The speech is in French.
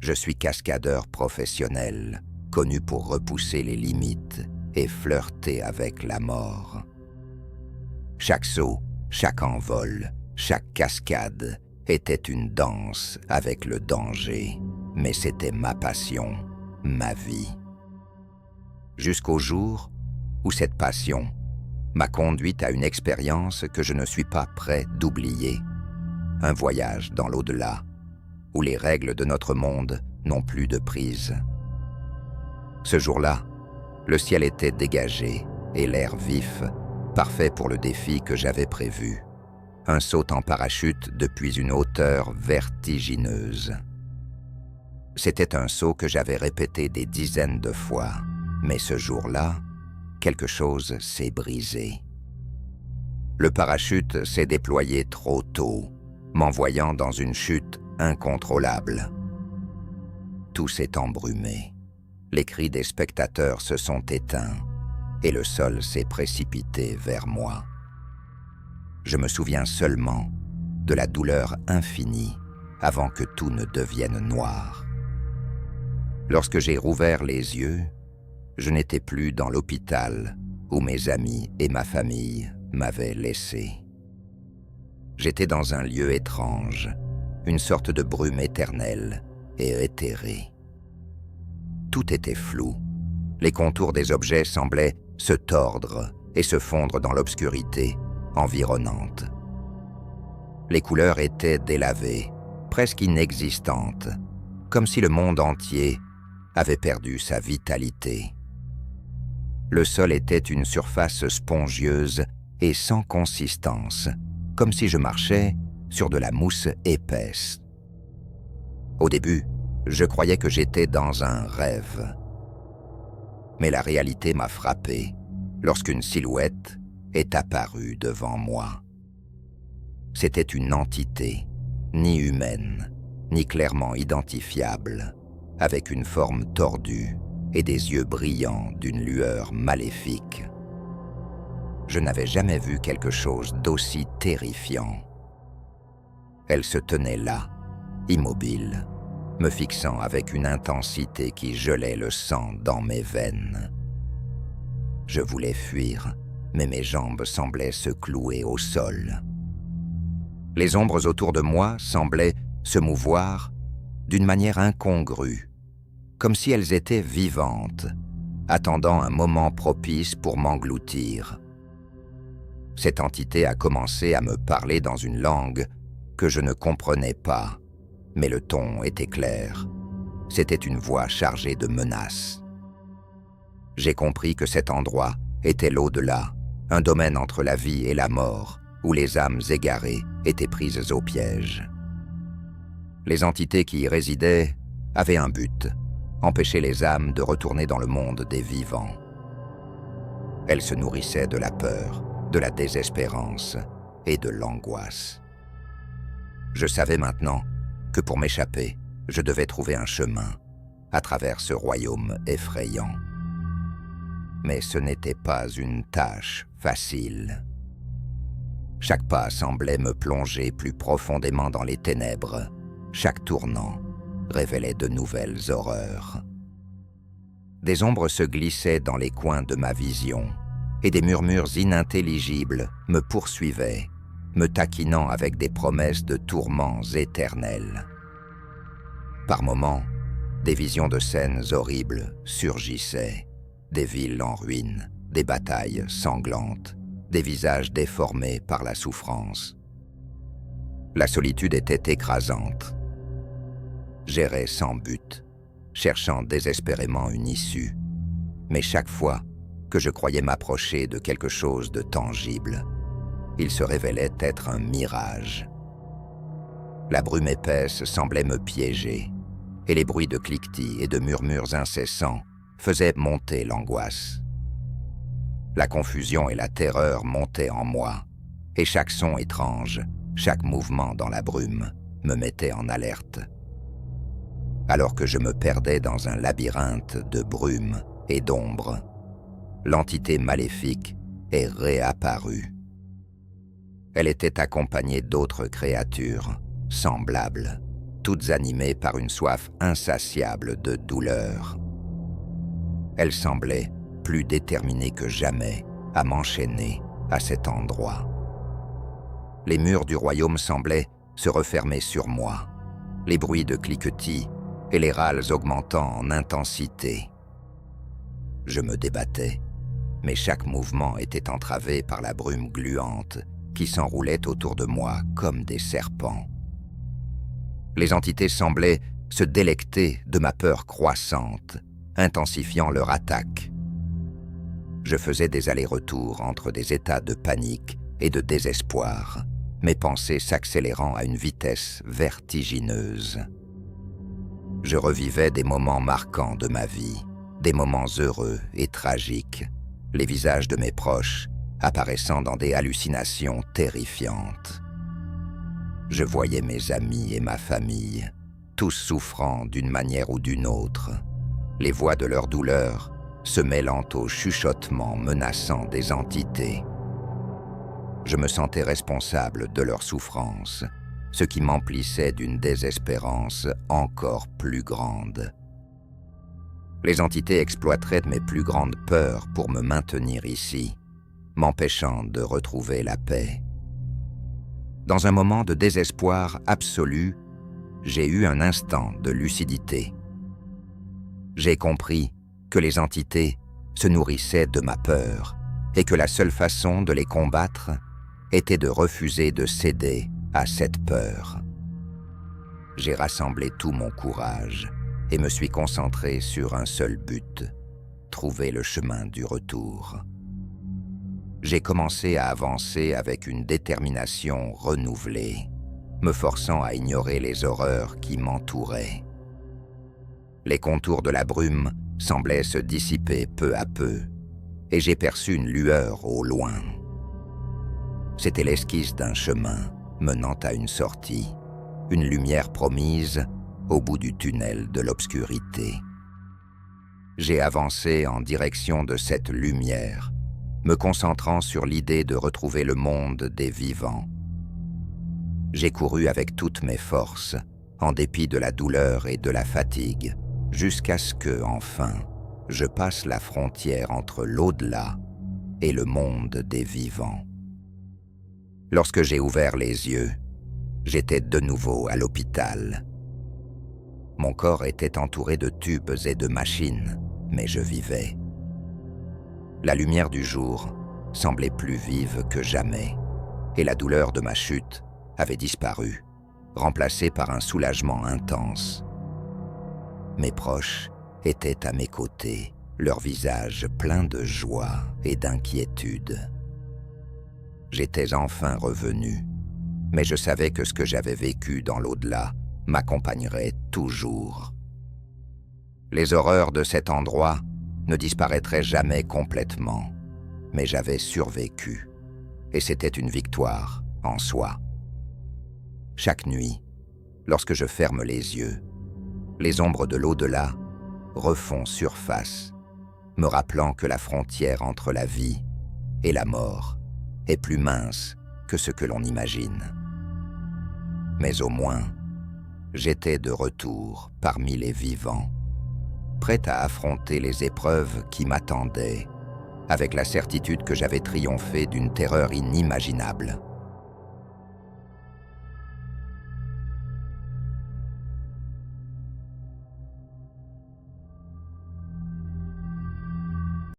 Je suis cascadeur professionnel, connu pour repousser les limites et flirter avec la mort. Chaque saut, chaque envol, chaque cascade était une danse avec le danger, mais c'était ma passion, ma vie. Jusqu'au jour où cette passion m'a conduite à une expérience que je ne suis pas prêt d'oublier. Un voyage dans l'au-delà, où les règles de notre monde n'ont plus de prise. Ce jour-là, le ciel était dégagé et l'air vif, parfait pour le défi que j'avais prévu. Un saut en parachute depuis une hauteur vertigineuse. C'était un saut que j'avais répété des dizaines de fois, mais ce jour-là, quelque chose s'est brisé. Le parachute s'est déployé trop tôt, m'envoyant dans une chute incontrôlable. Tout s'est embrumé. Les cris des spectateurs se sont éteints et le sol s'est précipité vers moi. Je me souviens seulement de la douleur infinie avant que tout ne devienne noir. Lorsque j'ai rouvert les yeux, je n'étais plus dans l'hôpital où mes amis et ma famille m'avaient laissé. J'étais dans un lieu étrange, une sorte de brume éternelle et éthérée. Tout était flou. Les contours des objets semblaient se tordre et se fondre dans l'obscurité environnante. Les couleurs étaient délavées, presque inexistantes, comme si le monde entier avait perdu sa vitalité. Le sol était une surface spongieuse et sans consistance, comme si je marchais sur de la mousse épaisse. Au début, je croyais que j'étais dans un rêve. Mais la réalité m'a frappé lorsqu'une silhouette est apparue devant moi. C'était une entité, ni humaine, ni clairement identifiable, avec une forme tordue et des yeux brillants d'une lueur maléfique. Je n'avais jamais vu quelque chose d'aussi terrifiant. Elle se tenait là, immobile, me fixant avec une intensité qui gelait le sang dans mes veines. Je voulais fuir, mais mes jambes semblaient se clouer au sol. Les ombres autour de moi semblaient se mouvoir d'une manière incongrue, comme si elles étaient vivantes, attendant un moment propice pour m'engloutir. Cette entité a commencé à me parler dans une langue que je ne comprenais pas, mais le ton était clair. C'était une voix chargée de menaces. J'ai compris que cet endroit était l'au-delà, un domaine entre la vie et la mort, où les âmes égarées étaient prises au piège. Les entités qui y résidaient avaient un but, empêcher les âmes de retourner dans le monde des vivants. Elles se nourrissaient de la peur, de la désespérance et de l'angoisse. Je savais maintenant que pour m'échapper, je devais trouver un chemin à travers ce royaume effrayant. Mais ce n'était pas une tâche facile. Chaque pas semblait me plonger plus profondément dans les ténèbres. Chaque tournant révélait de nouvelles horreurs. Des ombres se glissaient dans les coins de ma vision, et des murmures inintelligibles me poursuivaient, me taquinant avec des promesses de tourments éternels. Par moments, des visions de scènes horribles surgissaient, des villes en ruine, des batailles sanglantes, des visages déformés par la souffrance. La solitude était écrasante. J'errais sans but, cherchant désespérément une issue, mais chaque fois que je croyais m'approcher de quelque chose de tangible, il se révélait être un mirage. La brume épaisse semblait me piéger, et les bruits de cliquetis et de murmures incessants faisaient monter l'angoisse. La confusion et la terreur montaient en moi, et chaque son étrange, chaque mouvement dans la brume me mettait en alerte. Alors que je me perdais dans un labyrinthe de brume et d'ombre, l'entité maléfique est réapparue. Elle était accompagnée d'autres créatures semblables, toutes animées par une soif insatiable de douleur. Elles semblaient plus déterminées que jamais à m'enchaîner à cet endroit. Les murs du royaume semblaient se refermer sur moi, les bruits de cliquetis et les râles augmentant en intensité. Je me débattais, mais chaque mouvement était entravé par la brume gluante qui s'enroulait autour de moi comme des serpents. Les entités semblaient se délecter de ma peur croissante, intensifiant leur attaque. Je faisais des allers-retours entre des états de panique et de désespoir, mes pensées s'accélérant à une vitesse vertigineuse. Je revivais des moments marquants de ma vie, des moments heureux et tragiques, les visages de mes proches apparaissant dans des hallucinations terrifiantes. Je voyais mes amis et ma famille, tous souffrant d'une manière ou d'une autre, les voix de leur douleur se mêlant aux chuchotements menaçants des entités. Je me sentais responsable de leur souffrance, ce qui m'emplissait d'une désespérance encore plus grande. Les entités exploiteraient mes plus grandes peurs pour me maintenir ici, m'empêchant de retrouver la paix. Dans un moment de désespoir absolu, j'ai eu un instant de lucidité. J'ai compris que les entités se nourrissaient de ma peur et que la seule façon de les combattre était de refuser de céder à cette peur. J'ai rassemblé tout mon courage et me suis concentré sur un seul but, trouver le chemin du retour. J'ai commencé à avancer avec une détermination renouvelée, me forçant à ignorer les horreurs qui m'entouraient. Les contours de la brume semblaient se dissiper peu à peu, et j'ai perçu une lueur au loin. C'était l'esquisse d'un chemin menant à une sortie, une lumière promise au bout du tunnel de l'obscurité. J'ai avancé en direction de cette lumière, me concentrant sur l'idée de retrouver le monde des vivants. J'ai couru avec toutes mes forces, en dépit de la douleur et de la fatigue, jusqu'à ce que, enfin, je passe la frontière entre l'au-delà et le monde des vivants. Lorsque j'ai ouvert les yeux, j'étais de nouveau à l'hôpital. Mon corps était entouré de tubes et de machines, mais je vivais. La lumière du jour semblait plus vive que jamais, et la douleur de ma chute avait disparu, remplacée par un soulagement intense. Mes proches étaient à mes côtés, leurs visages pleins de joie et d'inquiétude. J'étais enfin revenu, mais je savais que ce que j'avais vécu dans l'au-delà m'accompagnerait toujours. Les horreurs de cet endroit ne disparaîtraient jamais complètement, mais j'avais survécu, et c'était une victoire en soi. Chaque nuit, lorsque je ferme les yeux, les ombres de l'au-delà refont surface, me rappelant que la frontière entre la vie et la mort est plus mince que ce que l'on imagine. Mais au moins, j'étais de retour parmi les vivants, prêt à affronter les épreuves qui m'attendaient, avec la certitude que j'avais triomphé d'une terreur inimaginable.